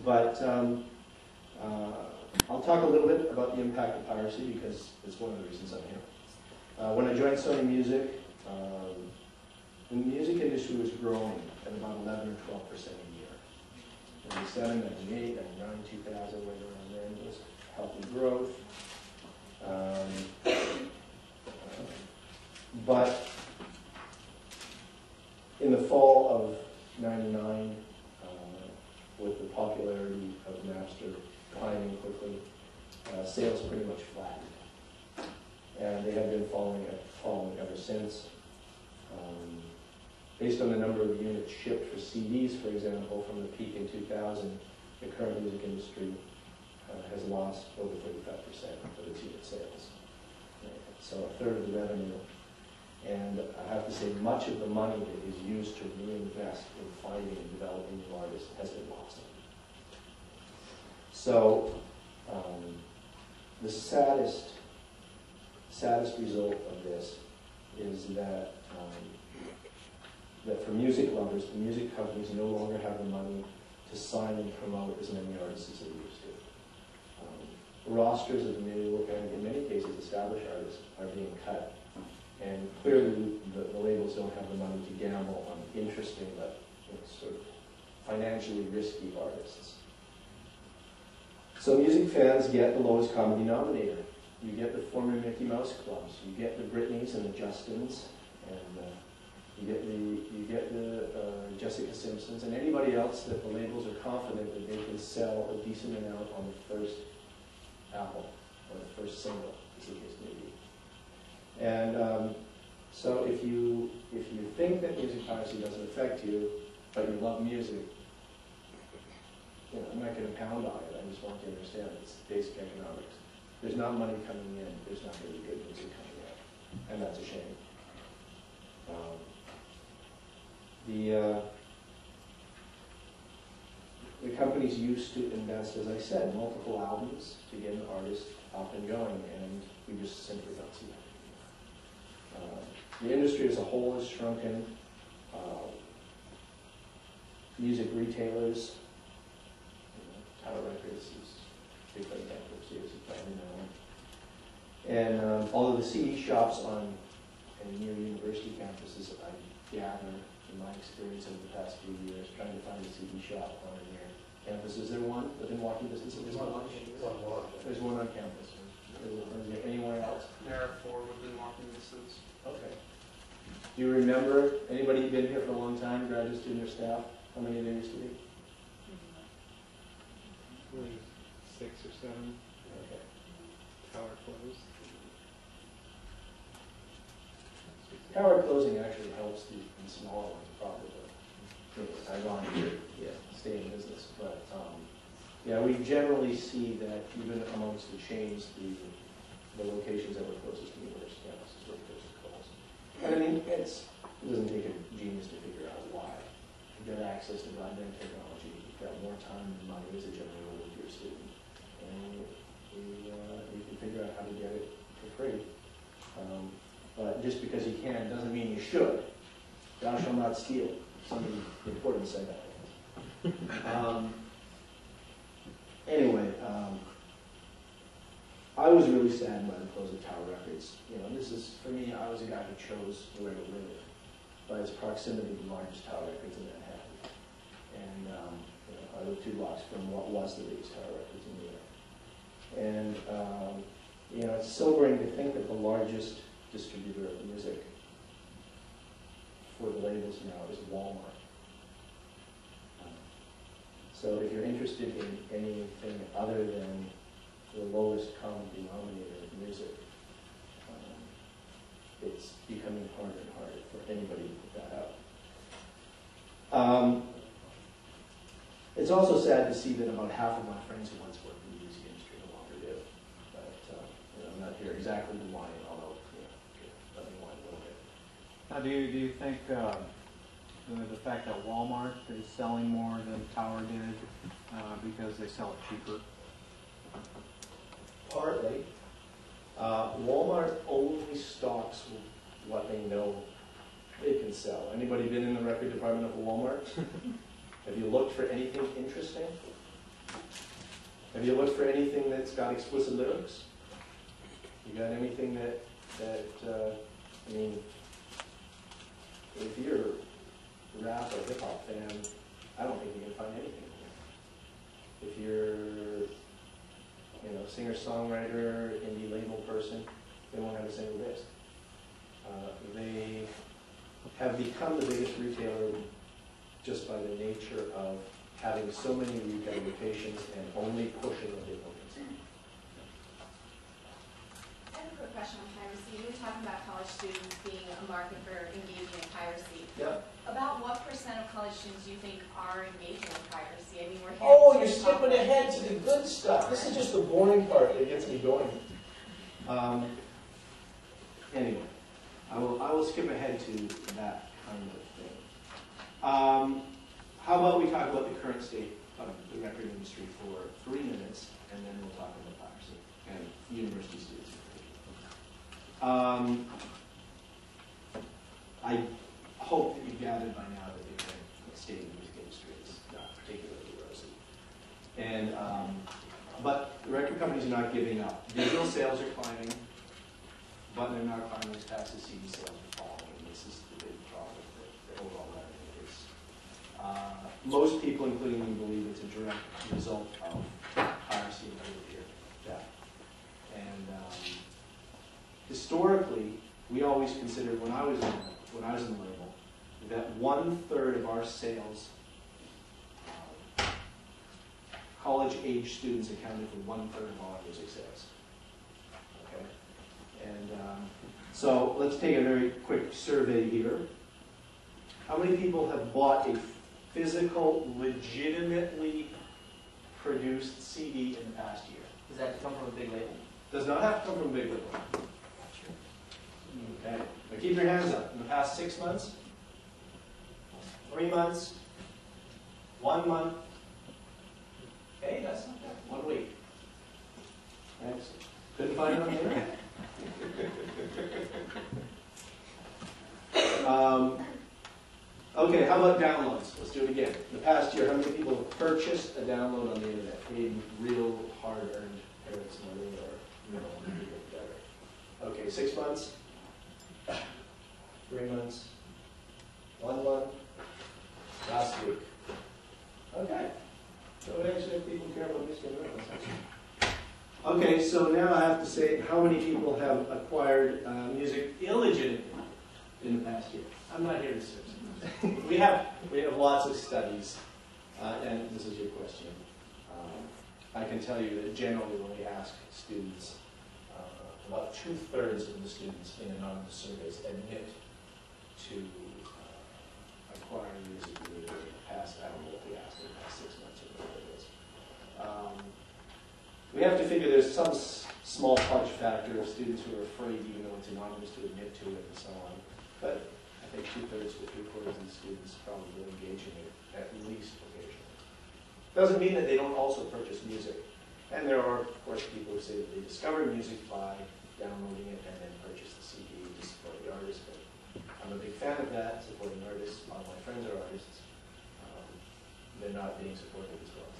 But I'll talk a little bit about the impact of piracy because it's one of the reasons I'm here. When I joined Sony Music, the music industry was growing at about 11 or 12% a year. 97, 98, 99, 2000, right around there, it was healthy growth. But in the fall of 99, with the popularity of Napster climbing quickly, sales pretty much flattened. And they have been falling ever since. Based on the number of units shipped for CDs, for example, from the peak in 2000, the current music industry has lost over 35% of its unit sales. So a third of the revenue. And I have to say, much of the money that is used to reinvest in finding and developing new artists has been lost. So the saddest result of this is that that for music lovers, the music companies no longer have the money to sign and promote as many artists as they used to. Rosters of new and in many cases established artists are being cut. And clearly the labels don't have the money to gamble on interesting but sort of financially risky artists. So music fans get the lowest common denominator. You get the former Mickey Mouse clubs, you get the Britneys and the Justins, and you get the Jessica Simpsons, and anybody else that the labels are confident that they can sell a decent amount on the first album or the first single, as the case may be. And so if you think that music piracy doesn't affect you, but you love music, I'm not going to pound on it. I just want you to understand it's basic economics. There's not money coming in. There's not going to be good music coming out, and that's a shame. The companies used to invest, as I said, multiple albums to get an artist up and going, and we just simply don't see that anymore. The industry as a whole has shrunken. Music retailers, Tower Records is declared bankruptcy, as you probably know. And although the CD shops on and near university campuses, I gather, in my experience over the past few years, trying to find a CD shop on or near campus. Is there one within walking distance of this college? There's one on campus. Is there anywhere else? There are 4 within walking distance. Okay. Do you remember, anybody been here for a long time, graduate student or staff, how many there used to be? 6 or 7. Okay. Tower closed. Tower closing actually helps the smaller ones probably. Ironically, stay in business. But yeah, we generally see that even amongst the chains, the locations that were closest to university campuses were the first to close. And I mean, it doesn't take a genius to figure out why. You get access to broadband technology, you've got more time and money as a general rule with your student, and you can figure out how to get it for free. But just because you can doesn't mean you should. Thou shalt not steal. Somebody important said that. Anyway, I was really saddened by the close of Tower Records. This is, for me, I was a guy who chose where to live by its proximity to the largest Tower Records in Manhattan. And I live 2 blocks from what was the biggest Tower Records in New York. And it's sobering to think that the largest distributor of music for the labels now is Walmart. So if you're interested in anything other than the lowest common denominator of music, it's becoming harder and harder for anybody to put that out. It's also sad to see that about half of my friends who once worked in the music industry no longer do. But I'm not here exactly to whine, although let me whine a little bit. Now, do you think the fact that Walmart is selling more than Tower did because they sell it cheaper? Partly. Walmart only stocks what they know they can sell. Anybody been in the record department of a Walmart? Have you looked for anything interesting? Have you looked for anything that's got explicit lyrics? You got anything that I mean, if you're a rap or hip hop fan, I don't think you can find anything here. If you're, singer-songwriter, indie label person, they won't have a single disc. They have become the biggest retailer just by the nature of having so many retail locations and only pushing the big ones. I have a quick question on piracy. You were talking about college students being a market for engaging in piracy. Yep. About what % of college students do you think are engaging in piracy? I mean, we're Oh, you're skipping ahead to the good stuff. This is just the boring part that gets me going. Anyway, I will skip ahead to that kind of thing. How about we talk about the current state of the record industry for 3 minutes, and then we'll talk about piracy and university students in particular. I hope that you've gathered by now that the current state of the music industry is not particularly rosy. And but the record companies are not giving up. Digital sales are climbing, but they're not climbing as fast as CD sales are falling. And this is the big problem with the overall revenue is. Most people, including me, believe it's a direct result of piracy and peer-to-peer theft. And historically, we always considered when I was in the label that 1/3 of our sales, college-age students accounted for 1/3 of all our music sales. Okay, and so let's take a very quick survey here. How many people have bought a physical, legitimately produced CD in the past year? Does that come from a big label? Does not have to come from a big label. Okay, now keep your hands up. In the past 6 months, 3 months, 1 month. Okay, that's not bad. 1 week. Thanks. Couldn't find it on the internet. Okay, how about downloads? Let's do it again. In the past year, how many people have purchased a download on the internet? Paid real hard-earned parents' money or whatever. Okay, 6 months, 3 months, 1 month, last week. Okay. So actually, people care about music and records. Okay, so now I have to say how many people have acquired music illegitimately in the past year. I'm not here to search. we have lots of studies, and this is your question. I can tell you that generally when we ask students, about 2/3 of the students in anonymous surveys admit to acquiring music illegally in the past. I don't know what we asked in the past 6 months or whatever it is. We have to figure there's some small punch factor of students who are afraid, even though it's anonymous, to admit to it and so on. But I think 2/3 to 3/4 of the students probably engage in it at least occasionally. Doesn't mean that they don't also purchase music. And there are, of course, people who say that they discover music by downloading it and then purchase the CD to support the artist. But I'm a big fan of that, supporting artists. A lot of my friends are artists. They're not being supported as well.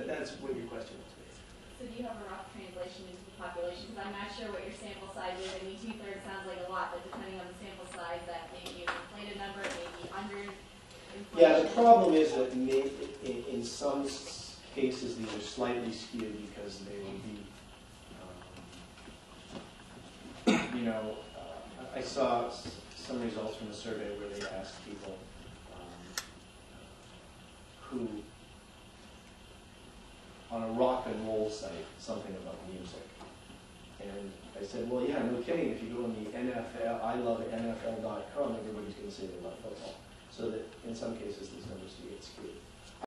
That's what your question was, basically. So do you have a rough translation into the population? Because I'm not sure what your sample size is. I mean, 2/3 sounds like a lot, but depending on the sample size, that may be an inflated number, it may be under inflation. Yeah, the problem is that in some cases these are slightly skewed because they will be, I saw some results from a survey where they asked people who, on a rock and roll site, something about music. And I said, well, yeah, no kidding. If you go on the NFL, ilovenfl.com, everybody's going to say they love football. So that in some cases these numbers do get skewed.